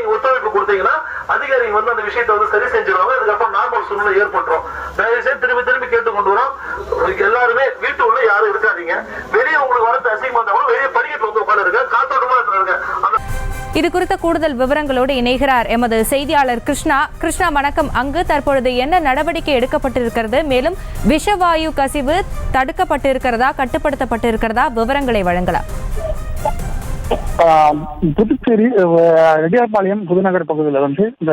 நீங்க ஒத்துழைப்பு கொடுத்தீங்கன்னா அதிகாரிகள் வந்து அந்த விஷயத்தை வந்து சரி செஞ்சிருவாங்க. அதுக்கப்புறம் நார்மல் சூழ்நிலை ஏற்பட்டுரும். தயவுசெய்து திரும்பி திரும்பி கேட்டுக்கொண்டு வரோம், எல்லாருமே வீட்டு உள்ள யாரும் இருக்காதீங்க. வெளியே உங்களுக்கு வரது அசிங்கமா இருந்தாலும் வெளியே படிக்கட்டு வந்து உட்காந்துருங்க, காத்தோட்டமா இருக்காங்க. இது குறித்த கூடுதல் விவரங்களோடு இணைகிறார் எமது செய்தியாளர் கிருஷ்ணா. வணக்கம். அங்கு தற்பொழுது என்ன நடவடிக்கை எடுக்கப்பட்டிருக்கிறது? மேலும் விஷவாயு கசிவு தடுக்கப்பட்டிருக்கிறதா, கட்டுப்படுத்தப்பட்டிருக்கிறதா? விவரங்களை வழங்கலாம். புதுச்சேரி ரெட்டியார்பாளையம் புதுநகர் பகுதியில் வந்து இந்த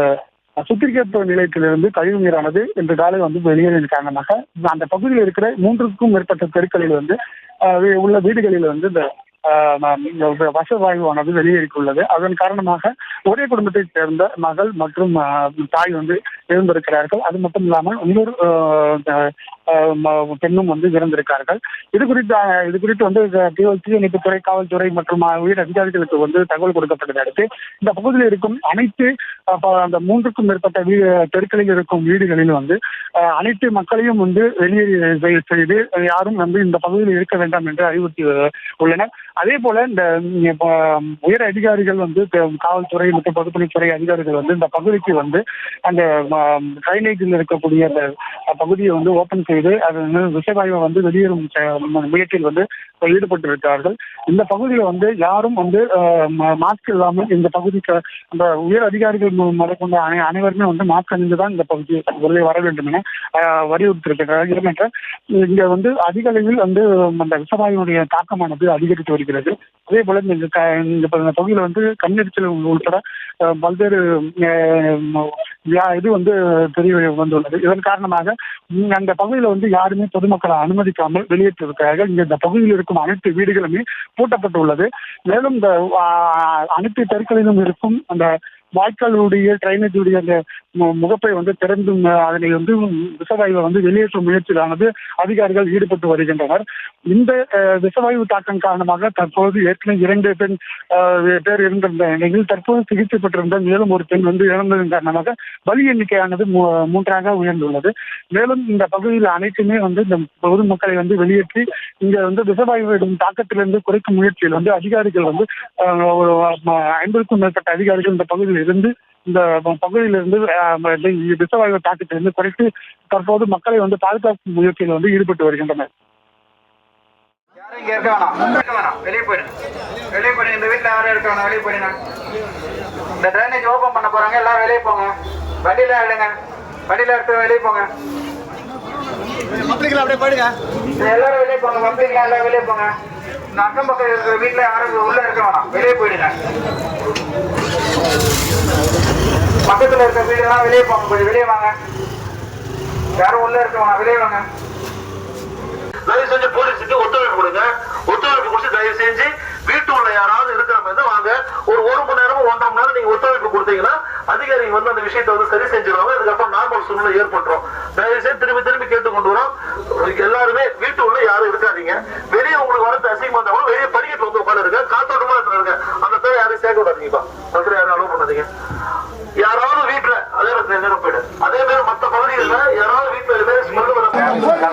சுத்திகரிப்பு நிலையத்திலிருந்து கழிவு நீரானது இன்று காலை வந்து வெளியேறின காரணமாக அந்த பகுதியில் இருக்கிற 3க்கும் மேற்பட்ட தெருக்களில் வந்து உள்ள வீடுகளில் வந்து இந்த விஷவாயுவானது வெளியேறியுள்ளது. அதன் காரணமாக ஒரே குடும்பத்தைச் சேர்ந்த மகள் மற்றும் தாய் வந்து இறந்திருக்கிறார்கள். அது மட்டும் இல்லாமல் இன்னொரு பெண்ணும் வந்து இறந்திருக்கிறார்கள். இது குறித்து வந்து தீயணைப்புத்துறை, காவல்துறை மற்றும் உயர் அதிகாரிகளுக்கு வந்து தகவல் கொடுக்கப்பட்டதை அடுத்து இந்த பகுதியில் இருக்கும் அனைத்து அந்த 3க்கும் மேற்பட்ட தெருக்களில் இருக்கும் வீடுகளில் வந்து அனைத்து மக்களையும் வந்து வெளியேறி செய்து யாரும் வந்து இந்த பகுதியில் இருக்க வேண்டாம் என்று அறிவுறுத்தி உள்ளனர். அதே போல இந்த உயர் அதிகாரிகள் வந்து காவல்துறை மற்றும் பொதுப்பணித்துறை அதிகாரிகள் வந்து இந்த பகுதிக்கு வந்து அந்த டிரைனேஜில் இருக்கக்கூடிய அந்த பகுதியை வந்து ஓபன் செய்து அது விஷவாயுவை வந்து வெளியேறும் முயற்சியில் வந்து ஈடுபட்டிருக்கிறார்கள். இந்த பகுதியில் வந்து யாரும் வந்து மாஸ்க் இல்லாமல் இந்த பகுதிக்கு அந்த உயர் அதிகாரிகள் முதற்கொண்ட அனைவருமே வந்து மாஸ்க் அணிந்துதான் இந்த பகுதியை உள்ளே வர வேண்டும் என வலியுறுத்தியிருக்கிறார்கள். ஏனென்றால் இங்க வந்து அதிக அளவில் வந்து அந்த விஷவாயுடைய தாக்கமானது அதிகரித்து வருகிறது. அதே போல இந்த பகுதியில் வந்து கண்ணெரிச்சல் உட்பட பல்வேறு இது வந்து தெரிய வந்துள்ளது. இதன் காரணமாக அந்த பகுதியில் வந்து யாருமே பொதுமக்களை அனுமதிக்காமல் வெளியேற்றிருக்கிறார்கள். இந்த பகுதியில் இருக்கும் அனைத்து வீடுகளுமே பூட்டப்பட்டுள்ளது. மேலும் இந்த அனைத்து தெருக்களிலும் இருக்கும் அந்த வாய்க்காலுடைய டிரைனேஜுடைய அந்த முகப்பை வந்து திறந்து அதனை வந்து விஷவாயுவை வந்து வெளியேற்றும் முயற்சியிலானது அதிகாரிகள் ஈடுபட்டு வருகின்றனர். இந்த விஷவாயு தாக்கம் காரணமாக தற்போது ஏற்கனவே 2 பேர் இருந்திருந்த நிலையில் தற்போது சிகிச்சை பெற்றிருந்த மேலும் ஒரு பெண் வந்து இறந்ததன் காரணமாக பலி எண்ணிக்கையானது 3ஆக உயர்ந்துள்ளது. மேலும் இந்த பகுதியில் அனைத்துமே வந்து இந்த பொதுமக்களை வந்து வெளியேற்றி இங்க வந்து விஷவாயுவின் தாக்கத்திலிருந்து குறைக்கும் முயற்சியில் வந்து அதிகாரிகள் வந்து 50க்கும் மேற்பட்ட அதிகாரிகள் இந்த பகுதியில் இருந்து இந்த பகுதியிலிருந்து விஷவாயு தாக்கத்திலிருந்து குறைத்து தற்போது மக்களை வந்து பாதுகாப்பு முயற்சியில் வந்து ஈடுபட்டு வருகின்றனர். வெளியே போயிடுங்க. இந்த வீட்டுல யாரும் இருக்க வேணாம், வெளியே போயிடுங்க. இந்த டிரைனேஜ் ஓபன் பண்ண போறாங்க, எல்லாம் வெளியே போங்க. வண்டியில எடுங்க, வண்டியில எடுத்து வெளியே போங்க. அப்படியே போயிடுங்க, எல்லாரும் வெளியே போங்க. பப்ளிக்ல எல்லாம் வெளியே போங்க. இந்த அக்கம் பக்கம் இருக்கிற வீட்டுல யாரும் உள்ள இருக்க வேணாம், வெளியே போயிடுங்க. பக்கத்துல இருக்க வீடு எல்லாம் வெளியே போங்க, கொஞ்சம் வெளியே வாங்க. யாரும் உள்ள இருக்க வேணாம், வெளியே வாங்க. தயவு செஞ்சு போலீஸுக்கு ஒத்துழைப்பு கொடுங்க. ஒத்துழைப்பு கொடுத்து தயவு செஞ்சு வீட்டு உள்ள யாராவது இருக்கிற மாதிரி தான் வாங்க. ஒரு மணி நேரமோ 1.5 மணி நேரம் நீங்க ஒத்துழைப்பு கொடுத்தீங்கன்னா அதிகாரிகள் வந்து அந்த விஷயத்தை வந்து சரி செஞ்சிருவாங்க. அதுக்கப்புறம் நார்மல் சூழ்நிலை ஏற்பட்டுரும். தயவு செய்து திரும்பி திரும்பி கேட்டுக்கொண்டு வரோம், எல்லாருமே வீட்டு உள்ள யாரும் இருக்காதீங்க. வெளியே உங்களுக்கு வரது அசிங்கமா இருந்தாலும் வெளியே படிக்கட்டு வந்து உட்காந்துருங்க, காத்தோட்டமா இருக்காங்க. அந்த பேர் யாரையும் சேர்க்க விடாதீங்கப்பா. அதுல யாரும் அலோவ் பண்ணாதீங்க. யாராவது வீட்டுல அதே நேரம் போயிடு. அதே மாதிரி மற்ற பகுதிகளில் யாராவது வீட்டுல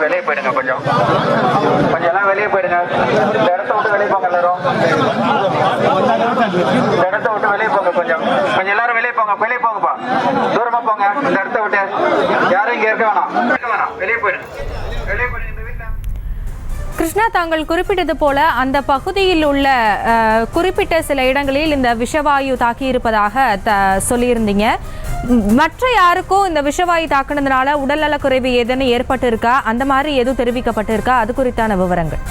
வெளியே போயிடுங்க. கொஞ்சம் எல்லாம் வெளியே போயிடுங்க. இந்த இடத்த விட்டு வெளியே போங்க. எல்லாரும் இந்த இடத்த விட்டு வெளியே போங்க. கொஞ்சம் எல்லாரும் வெளியே போங்க. வெளியே போங்கப்பா, தூரமா போங்க. இந்த இடத்த விட்டு யாரும் இங்க இருக்க வேணாம், வெளியே போயிடுங்க. வெளியே போயிடுங்க. கிருஷ்ணா, தாங்கள் குறிப்பிட்டது போல அந்த பகுதியில் உள்ள குறிப்பிட்ட சில இடங்களில் இந்த விஷவாயு தாக்கியிருப்பதாக சொல்லியிருந்தீங்க. மற்ற யாருக்கும் இந்த விஷவாயு தாக்குனதுனால உடல்நலக்குறைவு ஏதேனும் ஏற்பட்டு இருக்கா? அந்த மாதிரி எதுவும் தெரிவிக்கப்பட்டிருக்கா? அது குறித்தான விவரங்கள்.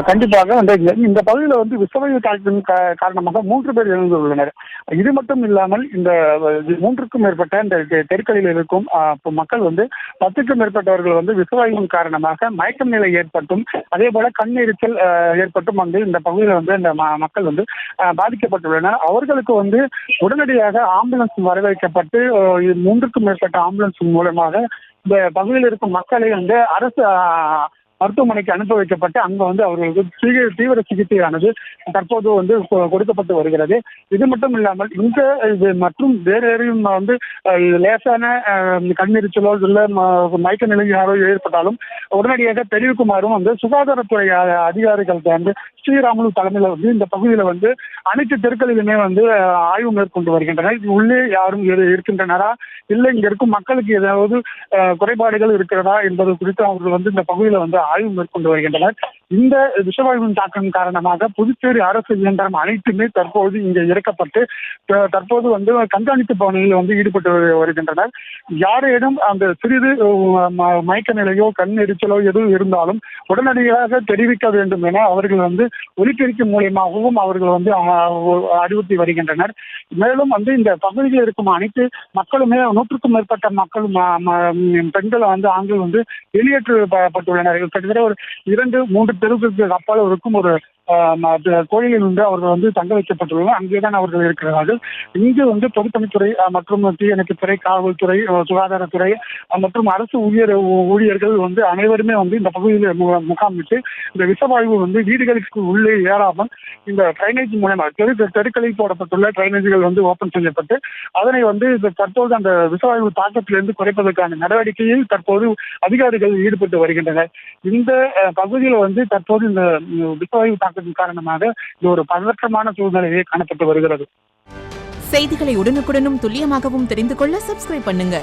கண்டிப்பாக இந்த பகுதியில் வந்து விஷவாயு தாக்கத்தின் காரணமாக 3 பேர் இறந்துள்ளனர். இது மட்டும் இல்லாமல் இந்த 3க்கும் மேற்பட்ட இந்த தெருக்களில் இருக்கும் மக்கள் வந்து 10க்கும் மேற்பட்டவர்கள் வந்து விஷவாயுவின் காரணமாக மயக்கம் நிலை ஏற்பட்டும் அதே போல கண்ணெரிச்சல் ஏற்பட்டும் வந்து இந்த பகுதியில் வந்து இந்த மக்கள் வந்து பாதிக்கப்பட்டுள்ளனர். அவர்களுக்கு வந்து உடனடியாக ஆம்புலன்ஸ் வரவேற்கப்பட்டு 3க்கும் மேற்பட்ட ஆம்புலன்ஸ் மூலமாக இந்த பகுதியில் இருக்கும் மக்களை வந்து அரசு மருத்துவமனைக்கு அனுப்பி வைக்கப்பட்டு அங்க வந்து அவர்களுக்கு தீவிர சிகிச்சையானது தற்போது வந்து கொடுக்கப்பட்டு வருகிறது. இது மட்டும் இல்லாமல் மற்றும் வேறு யாரையும் வந்து லேசான கண்ணெரிச்சலோ இல்ல மயக்க நிலை யாரோ ஏற்பட்டாலும் உடனடியாக தெரிவிக்குமாறும் வந்து சுகாதாரத்துறை அதிகாரிகள் வந்து ஸ்ரீராமுலு தலைமையில வந்து இந்த பகுதியில வந்து அனைத்து தெருக்களிலுமே வந்து ஆய்வு மேற்கொண்டு வருகின்றனர். உள்ளே யாரும் இருக்கின்றனரா இல்லை இங்க இருக்கும் மக்களுக்கு ஏதாவது குறைபாடுகள் இருக்கிறதா என்பது குறித்து அவர்கள் வந்து இந்த பகுதியில வந்து ஆய்வு மேற்கொண்டு வருகின்றனர். இந்த விஷவாயுவின் தாக்கம் காரணமாக புதுச்சேரி அரசு இயந்திரம் அனைத்துமே தற்போது இங்கே இறக்கப்பட்டு தற்போது வந்து கண்காணிப்பு பணியில் வந்து ஈடுபட்டு வருகின்றனர். யாரேனும் அந்த சிறிது மயக்க நிலையோ கண் எரிச்சலோ எதுவும் இருந்தாலும் உடனடியாக தெரிவிக்க வேண்டும் என அவர்கள் வந்து ஒலிபெருக்கி மூலியமாகவும் அவர்கள் வந்து அறிவுறுத்தி வருகின்றனர். மேலும் வந்து இந்த பகுதியில் இருக்கும் அனைத்து மக்களுமே 100க்கும் மேற்பட்ட மக்களும் பெண்கள் வந்து ஆண்கள் வந்து வெளியேற்றப்பட்டுள்ளனர். கிட்டத்தட்ட ஒரு 2-3 தெருவுக்கு அப்பால் இருக்கும் ஒரு கோயிலில் வந்து அவர்கள் வந்து தங்க வைக்கப்பட்டுள்ளனர். அங்கேதான் அவர்கள் இருக்கிறார்கள். இங்கு வந்து பொதுப்பணித்துறை மற்றும் தீயணைப்புத்துறை, காவல்துறை, சுகாதாரத்துறை மற்றும் அரசு ஊழியர்கள் வந்து அனைவருமே வந்து இந்த பகுதியில் முகாமிட்டு இந்த விஷவாயு வந்து வீடுகளுக்கு உள்ளே ஏறாமல் இந்த டிரைனேஜ் மூலமாக தெருக்களில் போடப்பட்டுள்ள டிரைனேஜ்கள் வந்து ஓபன் செய்யப்பட்டு அதனை வந்து தற்போது அந்த விஷவாயு தாக்கத்திலிருந்து குறைப்பதற்கான நடவடிக்கையில் தற்போது அதிகாரிகள் ஈடுபட்டு வருகின்றனர். இந்த பகுதியில் வந்து தற்போது இந்த விஷவாயு தாக்கத்தின் காரணமாக இது ஒரு பதற்றமான சூழ்நிலையே காணப்பட்டு வருகிறது. செய்திகளை உடனுக்குடனும் துல்லியமாகவும் தெரிந்து கொள்ள சப்ஸ்கிரைப் பண்ணுங்க.